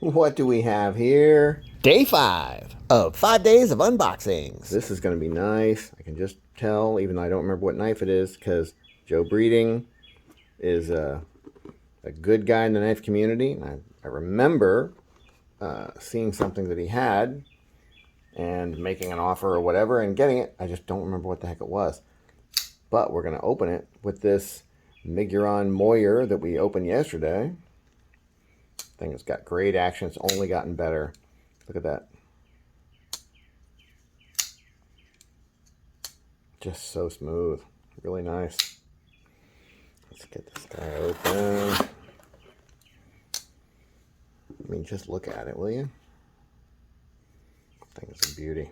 What do we have here? Day 5 of 5 days of unboxings. This is going to be nice. I can just tell, even though I don't remember what knife it is, because Joe Breeding is a good guy in the knife community. And I remember seeing something that he had and making an offer or whatever and getting it. I just don't remember what the heck it was. But we're going to open it with this Miguron Moyer that we opened yesterday. Thing has got great action. It's only gotten better. Look at that. Just so smooth. Really nice. Let's get this guy open. I mean, just look at it, will you? Thing is a beauty.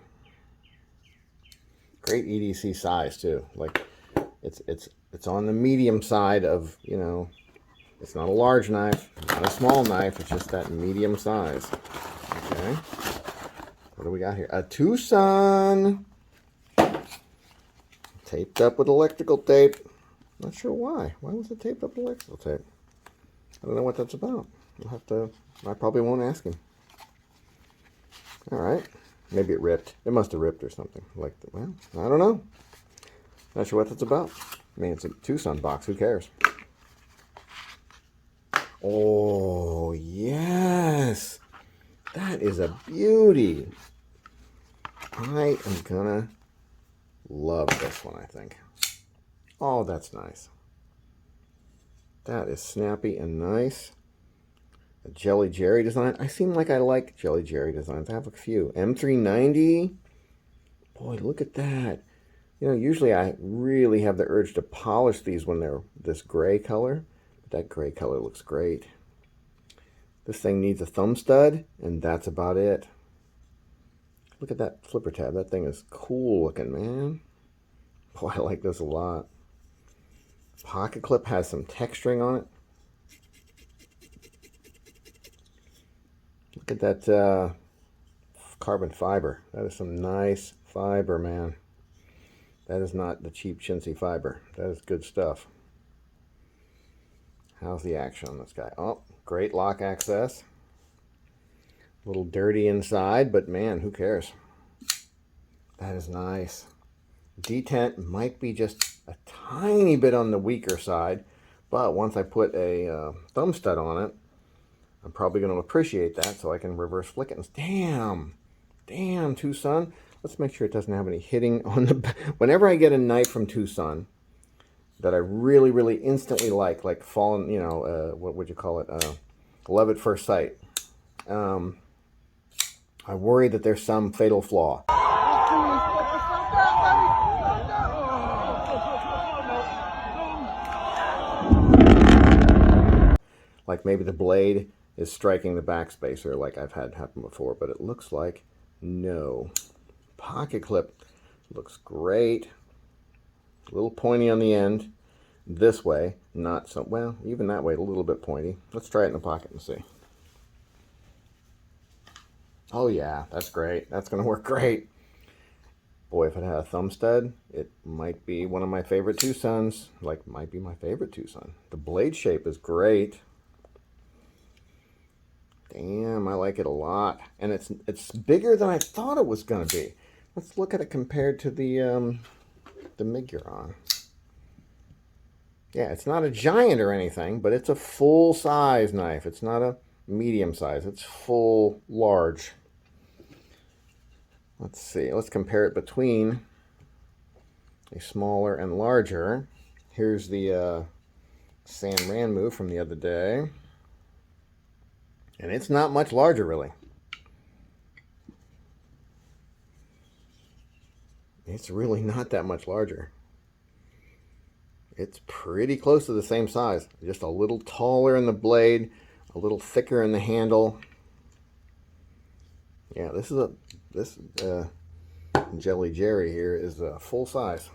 Great EDC size too. Like it's on the medium side of, you know, it's not a large knife, not a small knife, it's just that medium size. Okay. What do we got here? A TWOSUN. Taped up with electrical tape. Not sure why. Why was it taped up with electrical tape? I don't know what that's about. We'll have to, I probably won't ask him. Alright. Maybe it ripped. It must have ripped or something. Like, well, I don't know. Not sure what that's about. I mean, it's a TWOSUN box. Who cares? Oh, yes. That is a beauty. I am gonna love this one, I think. Oh, that's nice. That is snappy and nice. A Jelly Jerry design. I seem like I like Jelly Jerry designs. I have a few. M390. Boy, look at that. You know, usually I really have the urge to polish these when they're this gray color. But that gray color looks great. This thing needs a thumb stud, and that's about it. Look at that flipper tab. That thing is cool looking, man. Boy, I like this a lot. Pocket clip has some texturing on it. Look at that carbon fiber. That is some nice fiber, man. That is not the cheap chintzy fiber. That is good stuff. How's the action on this guy? Oh, great lock access. A little dirty inside, but man, who cares? That is nice. Detent might be just a tiny bit on the weaker side, but once I put a thumb stud on it, I'm probably going to appreciate that, so I can reverse flick it. And damn, TWOSUN. Let's make sure it doesn't have any hitting on the... Whenever I get a knife from TWOSUN that I really, really instantly like fallen, you know, what would you call it? Love at first sight. I worry that there's some fatal flaw. Like maybe the blade is striking the backspacer like I've had happen before, but it looks like no. Pocket clip looks great. A little pointy on the end. This way, not so, well, even that way, a little bit pointy. Let's try it in the pocket and see. Oh yeah, that's great. That's going to work great. Boy, if it had a thumb stud, it might be one of my favorite TWOSUNs. Like, might be my favorite TWOSUN. The blade shape is great. Damn, I like it a lot. And it's bigger than I thought it was going to be. Let's look at it compared to the Miguron. Yeah, it's not a giant or anything, but it's a full-size knife. It's not a medium size. It's full large. Let's see. Let's compare it between a smaller and larger. Here's the San Ranmu from the other day. And it's not much larger, really. It's really not that much larger. It's pretty close to the same size. Just a little taller in the blade, a little thicker in the handle. Yeah, this Jelly Jerry here is full size.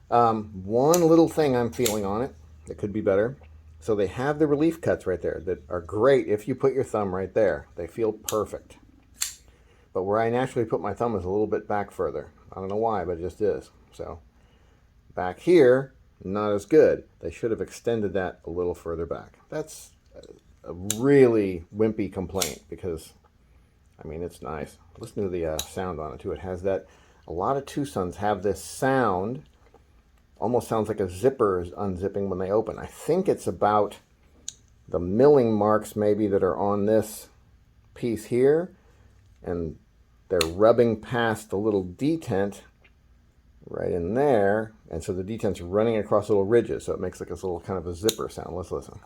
One little thing I'm feeling on it that could be better. So they have the relief cuts right there that are great if you put your thumb right there. They feel perfect. But where I naturally put my thumb is a little bit back further. I don't know why, but it just is. So back here, not as good. They should have extended that a little further back. That's a really wimpy complaint because, I mean, it's nice. Listen to the sound on it too. It has that, a lot of TWOSUNs have this sound, almost sounds like a zipper is unzipping when they open. I think it's about the milling marks maybe that are on this piece here, and they're rubbing past the little detent right in there, and so the detent's running across little ridges, so it makes like this little kind of a zipper sound. Let's listen.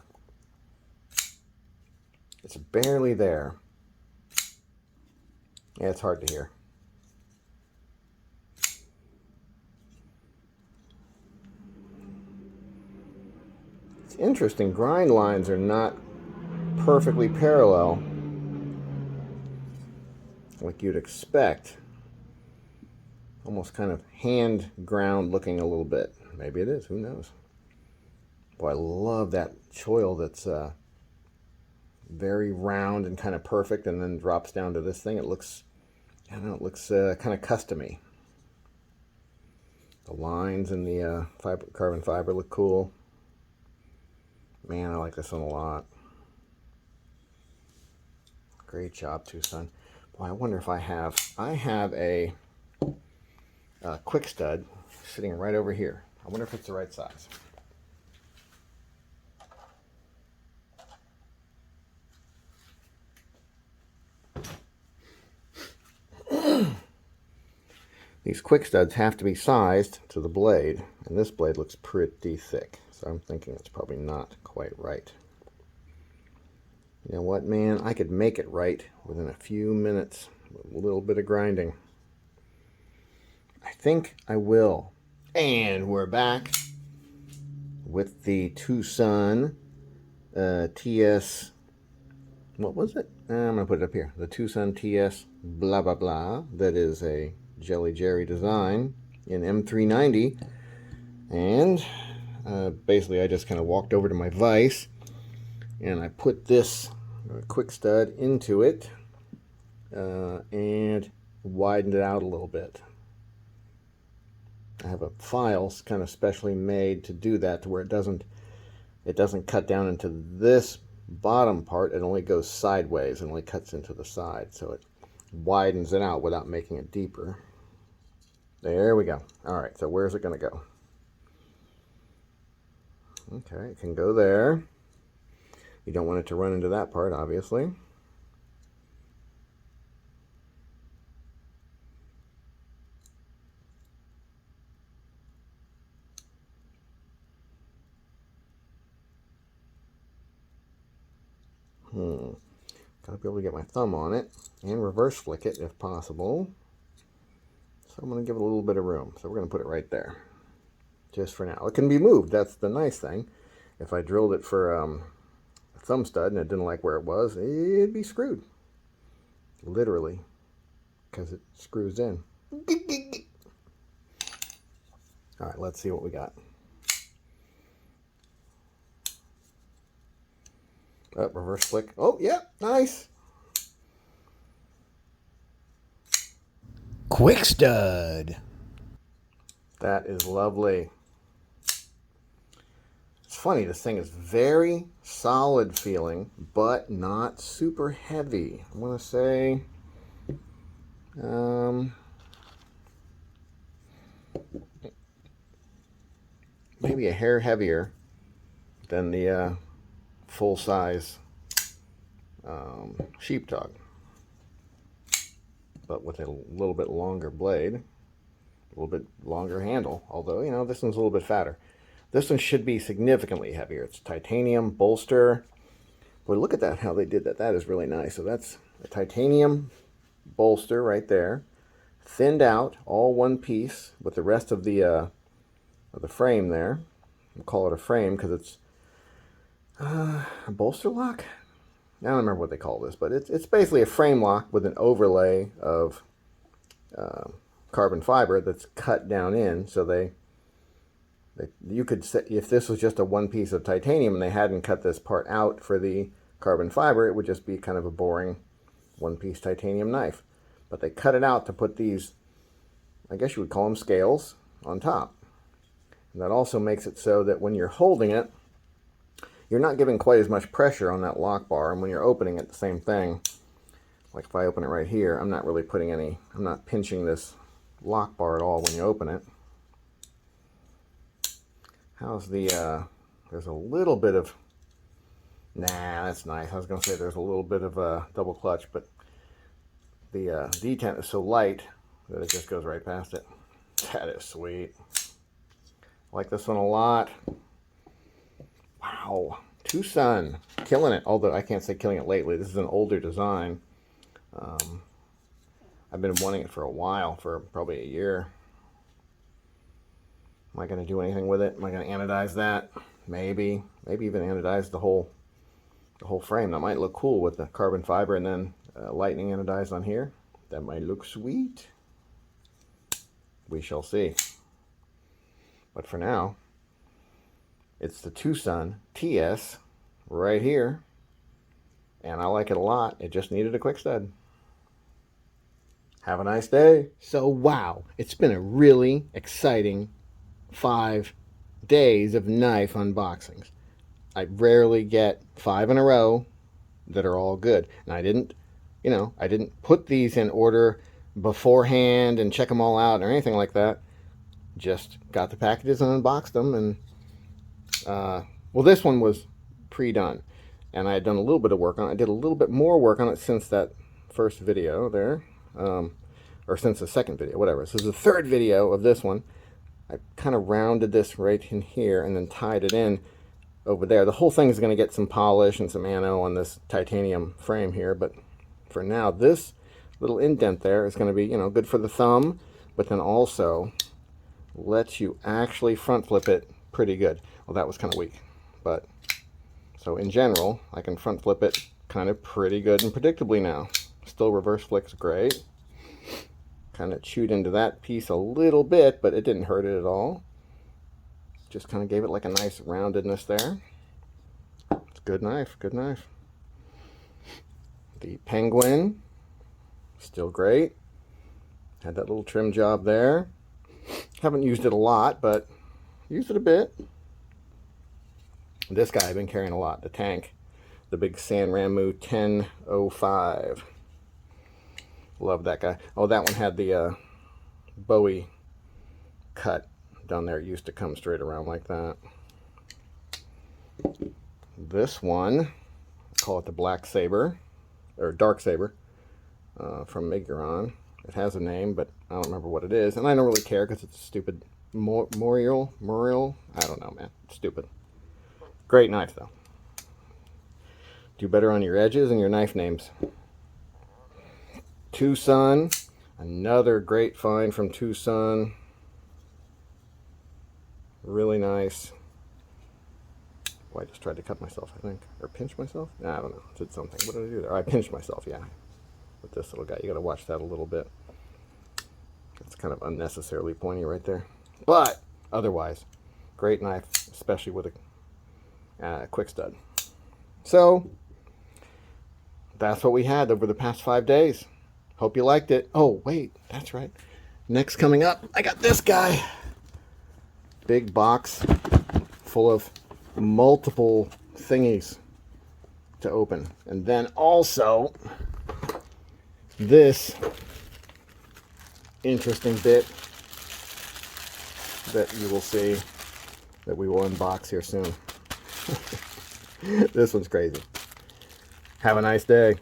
It's barely there. Yeah, it's hard to hear. It's interesting, grind lines are not perfectly parallel like you'd expect. Almost kind of hand ground looking a little bit. Maybe it is, who knows. Boy, I love that choil that's very round and kind of perfect and then drops down to this thing. It looks, I don't know, it looks kind of custom-y. The lines in the carbon fiber look cool. Man, I like this one a lot. Great job, TWOSUN. Boy, I wonder if I have a quick stud sitting right over here. I wonder if it's the right size. These quick studs have to be sized to the blade, and this blade looks pretty thick, so I'm thinking it's probably not quite right. You know what, man? I could make it right within a few minutes with a little bit of grinding. I think I will. And we're back with the TWOSUN TS, what was it? I'm going to put it up here. The TWOSUN TS blah blah blah. That is a Jelly Jerry design in M390. And basically I just kind of walked over to my vise and I put this quick stud into it and widened it out a little bit. I have a file kind of specially made to do that, to where it doesn't cut down into this bottom part. It only goes sideways and only cuts into the side, so it widens it out without making it deeper. There we go. All right, so where's it going to go? Okay, it can go there. You don't want it to run into that part, obviously. Gotta be able to get my thumb on it and reverse flick it if possible. So I'm going to give it a little bit of room. So we're going to put it right there, just for now. It can be moved. That's the nice thing. If I drilled it for a thumb stud and it didn't like where it was, it'd be screwed. Literally, because it screws in. All right, let's see what we got. Oh, reverse flick. Oh, yeah, nice. Quick stud. That is lovely. It's funny, this thing is very solid feeling, but not super heavy. I want to say, maybe a hair heavier than the full-size sheepdog, but with a little bit longer blade, a little bit longer handle, although, you know, this one's a little bit fatter. This one should be significantly heavier. It's titanium Bolster. Boy, look at that, how they did that. That is really nice. So that's a titanium Bolster right there, thinned out, all one piece with the rest of the frame there. We'll call it a frame because it's a bolster lock? I don't remember what they call this, but it's basically a frame lock with an overlay of carbon fiber that's cut down in. So you could say, if this was just a one piece of titanium and they hadn't cut this part out for the carbon fiber, it would just be kind of a boring one piece titanium knife. But they cut it out to put these, I guess you would call them scales, on top. And that also makes it so that when you're holding it, you're not giving quite as much pressure on that lock bar, and when you're opening it, the same thing. Like if I open it right here, I'm not really putting any, I'm not pinching this lock bar at all when you open it. How's the, there's a little bit of, nah, that's nice. I was going to say there's a little bit of a double clutch, but the detent is so light that it just goes right past it. That is sweet. I like this one a lot. Wow. TWOSUN. Killing it. Although I can't say killing it lately. This is an older design. I've been wanting it for a while, for probably a year. Am I going to do anything with it? Am I going to anodize that? Maybe. Maybe even anodize the whole frame. That might look cool with the carbon fiber and then lightning anodized on here. That might look sweet. We shall see. But for now, it's the TWOSUN TS right here. And I like it a lot. It just needed a quick stud. Have a nice day. So wow, it's been a really exciting 5 days of knife unboxings. I rarely get 5 in a row that are all good. And I didn't, you know, I didn't put these in order beforehand and check them all out or anything like that. Just got the packages and unboxed them. And well, this one was pre-done, and I had done a little bit of work on it. I did a little bit more work on it since that first video there, or since the second video, whatever. So this is the third video of this one. I kind of rounded this right in here and then tied it in over there. The whole thing is going to get some polish and some ano on this titanium frame here, but for now, this little indent there is going to be, you know, good for the thumb, but then also lets you actually front flip it pretty good. Well, that was kind of weak, but so in general, I can front flip it kind of pretty good and predictably now. Still reverse flicks great. Kind of chewed into that piece a little bit, but it didn't hurt it at all. Just kind of gave it like a nice roundedness there. It's a good knife, good knife. The Penguin, still great. Had that little trim job there. Haven't used it a lot, but used it a bit. This guy I've been carrying a lot, the tank. The big Sanramu 1005. Love that guy. Oh, that one had the Bowie cut down there. It used to come straight around like that. This one, I call it the Black Saber, or Dark Saber, from Miguron. It has a name, but I don't remember what it is, and I don't really care because it's a stupid Morial. I don't know, man. It's stupid. Great knife, though. Do better on your edges and your knife names. TWOSUN, another great find from TWOSUN. Really nice. Oh, I just tried to cut myself, I think, or pinch myself. I don't know. I did something. What did I do there? I pinched myself. Yeah. With this little guy, you got to watch that a little bit. It's kind of unnecessarily pointy right there, but otherwise, great knife, especially with a quick stud. So that's what we had over the past 5 days. Hope you liked it. Oh wait, that's right. Next coming up, I got this guy. Big box full of multiple thingies to open, and then also this interesting bit that you will see that we will unbox here soon. This one's crazy. Have a nice day.